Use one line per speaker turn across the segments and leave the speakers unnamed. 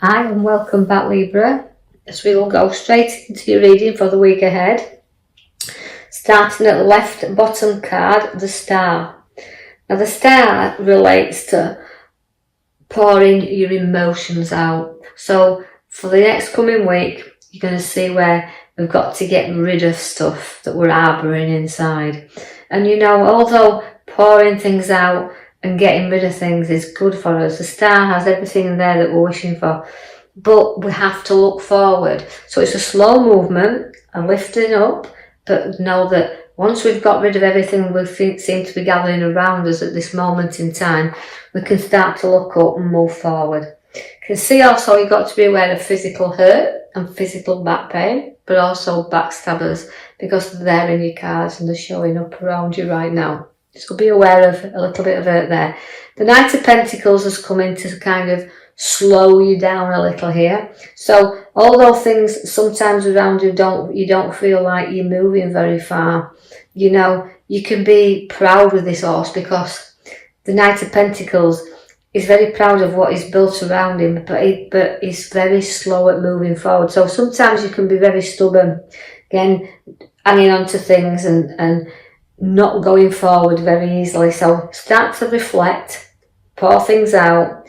Hi and welcome back, Libra, as we will go straight into your reading for the week ahead. Starting at the left bottom card, the Star. Now the Star relates to pouring your emotions out. So for the next coming week, you're going to see where we've got to get rid of stuff that we're harbouring inside. And although pouring things out and getting rid of things is good for us, the Star has everything in there that we're wishing for, but we have to look forward. So it's a slow movement and lifting up, but know that once we've got rid of everything we seem to be gathering around us at this moment in time, we can start to look up and move forward. You can see also you've got to be aware of physical hurt and physical back pain, but also backstabbers, because they're there in your cards and they're showing up around you right now. So be aware of a little bit of hurt there. The Knight of Pentacles has come in to kind of slow you down a little here. So although things sometimes around you don't feel like you're moving very far, you can be proud with this horse, because the Knight of Pentacles is very proud of what he's built around him, but he's very slow at moving forward. So sometimes you can be very stubborn, again, hanging on to things and not going forward very easily. So start to reflect, pour things out,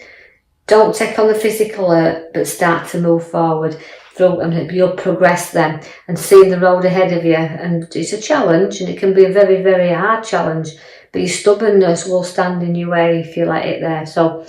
don't take on the physical hurt, but start to move forward through, and you'll progress then and see the road ahead of you. And it's a challenge, and it can be a very, very hard challenge, but your stubbornness will stand in your way if you let it there. So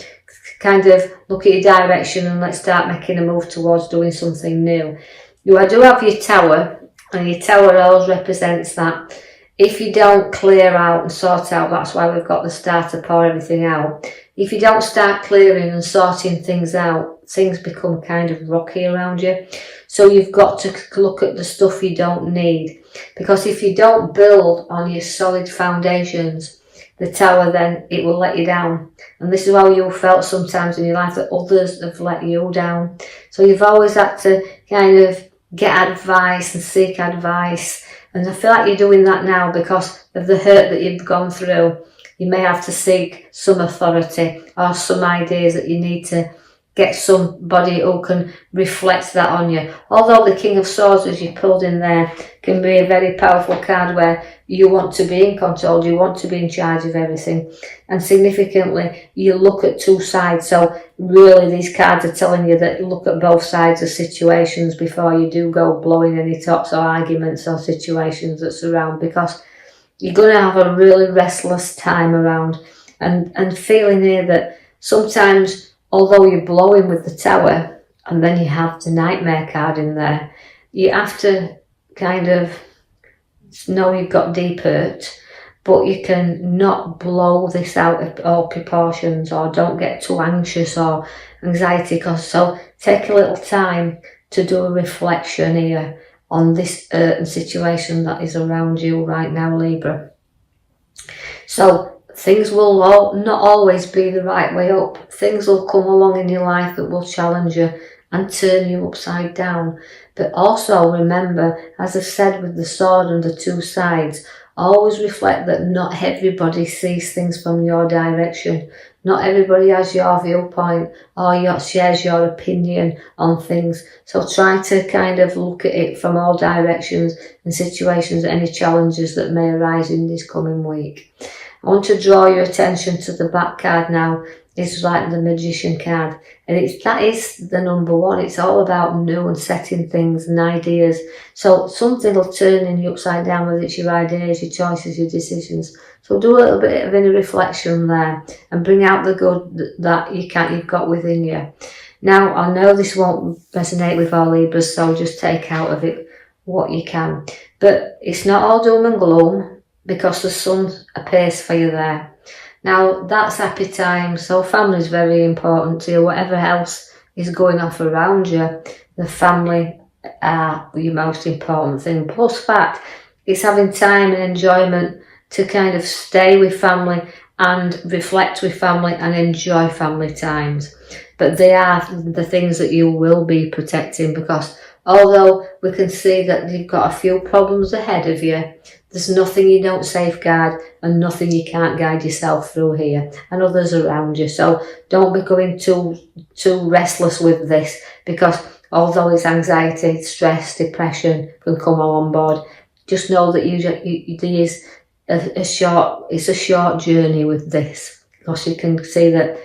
kind of look at your direction and let's start making a move towards doing something new. You do have your Tower, and your Tower always represents that if you don't clear out and sort out, that's why we've got the Star to pour everything out. If you don't start clearing and sorting things out, things become kind of rocky around you. So you've got to look at the stuff you don't need. Because if you don't build on your solid foundations, the Tower, then it will let you down. And this is how you felt sometimes in your life, that others have let you down. So you've always had to kind of get advice and seek advice. And I feel like you're doing that now because of the hurt that you've gone through. You may have to seek some authority or some ideas that you need to get somebody who can reflect that on you. Although the King of Swords, as you pulled in there, can be a very powerful card where you want to be in control, you want to be in charge of everything. And significantly, you look at two sides. So really these cards are telling you that you look at both sides of situations before you do go blowing any tops or arguments or situations that surround, because you're going to have a really restless time around, and feeling here that sometimes, although you're blowing with the Tower and then you have the Nightmare card in there, you have to kind of know you've got deep hurt, but you can not blow this out of all proportions, or don't get too anxious or anxiety. So take a little time to do a reflection here on this hurt and situation that is around you right now, Libra. So things will not always be the right way up. Things will come along in your life that will challenge you and turn you upside down. But also remember, as I've said with the sword and the two sides, always reflect that not everybody sees things from your direction. Not everybody has your viewpoint or shares your opinion on things. So try to kind of look at it from all directions and situations, any challenges that may arise in this coming week. I want to draw your attention to the back card now. It's like the Magician card, and that is the number one. It's all about new and setting things and ideas. So something will turn in you upside down, whether it's your ideas, your choices, your decisions. So do a little bit of inner reflection there and bring out the good that you've got within you. Now, I know this won't resonate with all Libras, so just take out of it what you can. But it's not all doom and gloom, because the sun appears for you there. Now, that's happy time, so family is very important to you. Whatever else is going off around you, the family are your most important thing. Plus fact, it's having time and enjoyment to kind of stay with family and reflect with family and enjoy family times. But they are the things that you will be protecting, because although we can see that you've got a few problems ahead of you, There's nothing you don't safeguard and nothing you can't guide yourself through here and others around you. So don't be going too restless with this, because although it's anxiety, stress, depression can come all on board, just know that it's a short journey with this, because you can see that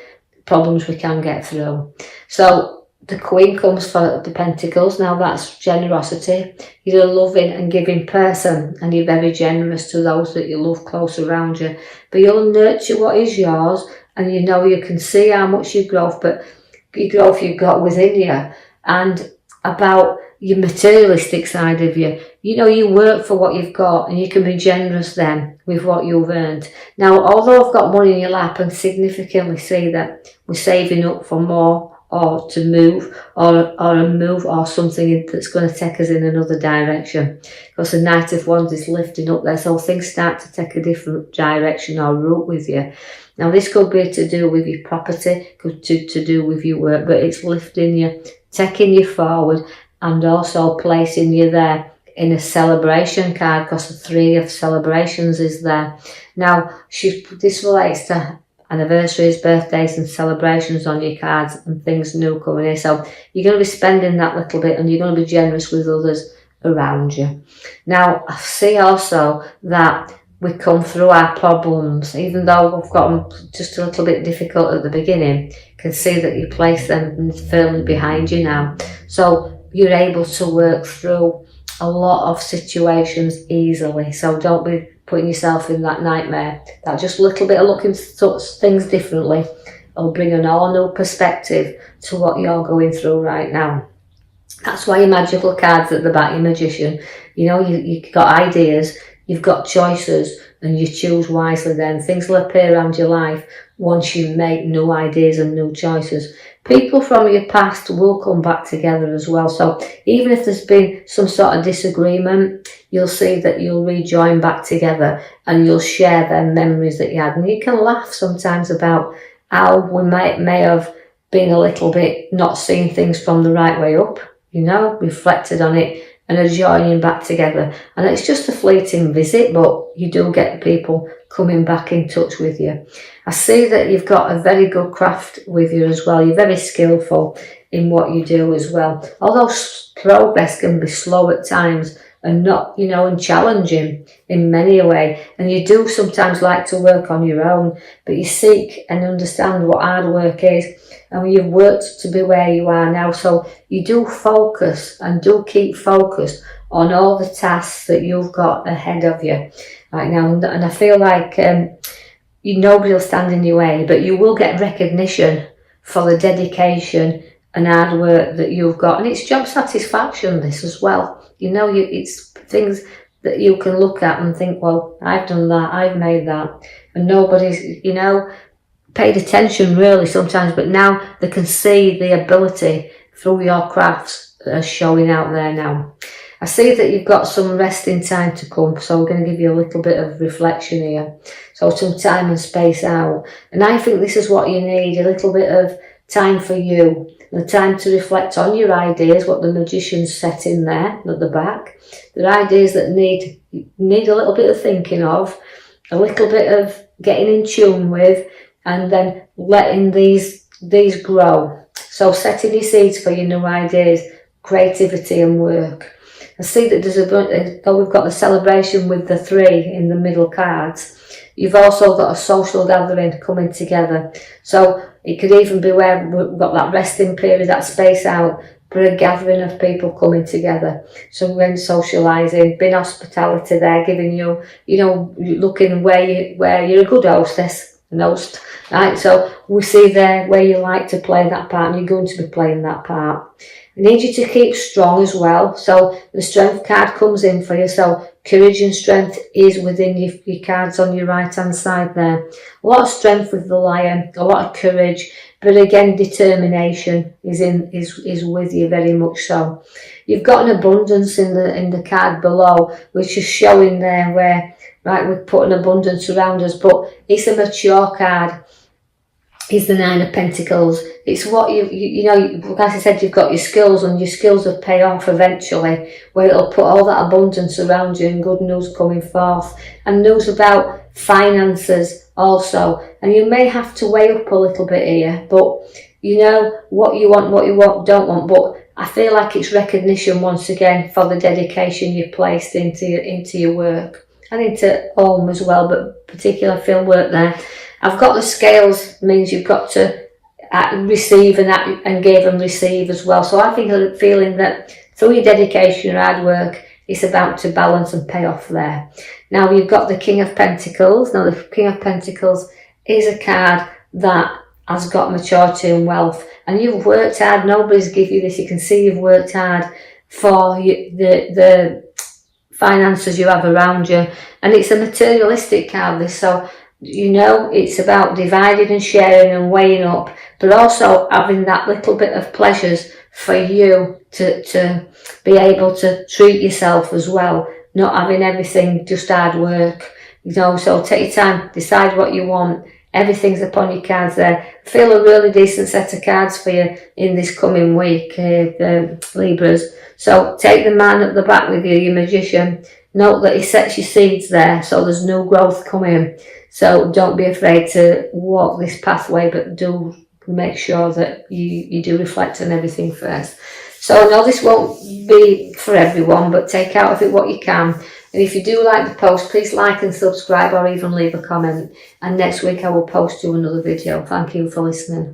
problems we can get through. So the Queen comes for the Pentacles. Now that's generosity. You're a loving and giving person, and you're very generous to those that you love close around you. But you'll nurture what is yours, and you know you can see how much you've got within you, and about your materialistic side of you. You know, you work for what you've got, and you can be generous then with what you've earned. Now, although I've got money in your lap, and significantly see that we're saving up for more, or to move, or a move, or something that's going to take us in another direction, because the Knight of Wands is lifting up there, so things start to take a different direction or route with you. Now this could be to do with your property, could to do with your work, but it's lifting you, taking you forward, and also placing you there in a celebration card, because the 3 of celebrations is there. Now this relates to anniversaries, birthdays and celebrations on your cards, and things new coming in. So you're going to be spending that little bit, and you're going to be generous with others around you. Now I see also that we come through our problems, even though we've got them just a little bit difficult at the beginning. You can see that you place them firmly behind you now, so you're able to work through a lot of situations easily. So don't be putting yourself in that nightmare. That just a little bit of looking at things differently will bring an all new perspective to what you're going through right now. That's why your magical cards at the back, your magician. You know, you've got ideas, you've got choices, and you choose wisely then. Things will appear around your life once you make new ideas and new choices. People from your past will come back together as well. So even if there's been some sort of disagreement, you'll see that you'll rejoin back together, and you'll share them memories that you had. And you can laugh sometimes about how we may have been a little bit not seeing things from the right way up, you know, reflected on it, and are joining back together. And it's just a fleeting visit, but you do get people coming back in touch with you. I see that you've got a very good craft with you as well. You're very skillful in what you do as well. Although progress can be slow at times, and not, you know, and challenging in many a way. And you do sometimes like to work on your own, but you seek and understand what hard work is. And you've worked to be where you are now, so you do focus and do keep focused on all the tasks that you've got ahead of you right now. And I feel like nobody will stand in your way, but you will get recognition for the dedication and hard work that you've got. And it's job satisfaction, this as well. You know, it's things that you can look at and think, well, I've done that, I've made that. And nobody's, you know, paid attention really sometimes, but now they can see the ability through your crafts showing out there now. I see that you've got some resting time to come, so we're going to give you a little bit of reflection here. So some time and space out. And I think this is what you need, a little bit of time for you, the time to reflect on your ideas, what the magician's set in there at the back. The ideas that need a little bit of thinking of, a little bit of getting in tune with, and then letting these grow. So setting your seeds for your new ideas, creativity and work. I see that though we've got the celebration with the 3 in the middle cards, you've also got a social gathering coming together. So it could even be where we've got that resting period, that space out, for a gathering of people coming together. So when socialising, being hospitality there, giving you, you know, looking where you're a good hostess, an host, right? So we see there where you like to play that part, and you're going to be playing that part. I need you to keep strong as well. So the strength card comes in for you. So courage and strength is within your cards on your right hand side there. A lot of strength with the Lion, a lot of courage, but again determination is with you very much so. You've got an abundance in the card below, which is showing there where, right, we've put an abundance around us, but it's a mature card. is the Nine of Pentacles. It's what you know, like I said, you've got your skills, and your skills will pay off eventually, where it'll put all that abundance around you and good news coming forth, and news about finances also. And you may have to weigh up a little bit here, but you know what you want, don't want. But I feel like it's recognition once again for the dedication you placed into your work and into home as well, but particularly field work there. I've got the scales, means you've got to receive and give and receive as well. So I think I'm feeling that through your dedication, your hard work, it's about to balance and pay off there. Now you've got the King of Pentacles. Now the King of Pentacles is a card that has got maturity and wealth, and you've worked hard. Nobody's give you this. You can see you've worked hard for the finances you have around you, and it's a materialistic card, this. So you know, it's about dividing and sharing and weighing up, but also having that little bit of pleasures for you to be able to treat yourself as well, not having everything just hard work, you know. So take your time, decide what you want. Everything's upon your cards there. Feel a really decent set of cards for you in this coming week, Libras. So take the man at the back with you, your Magician. Note that he sets your seeds there, so there's new growth coming. So don't be afraid to walk this pathway, but do make sure that you do reflect on everything first. So I know this won't be for everyone, but take out of it what you can. And if you do like the post, please like and subscribe, or even leave a comment. And next week I will post you another video. Thank you for listening.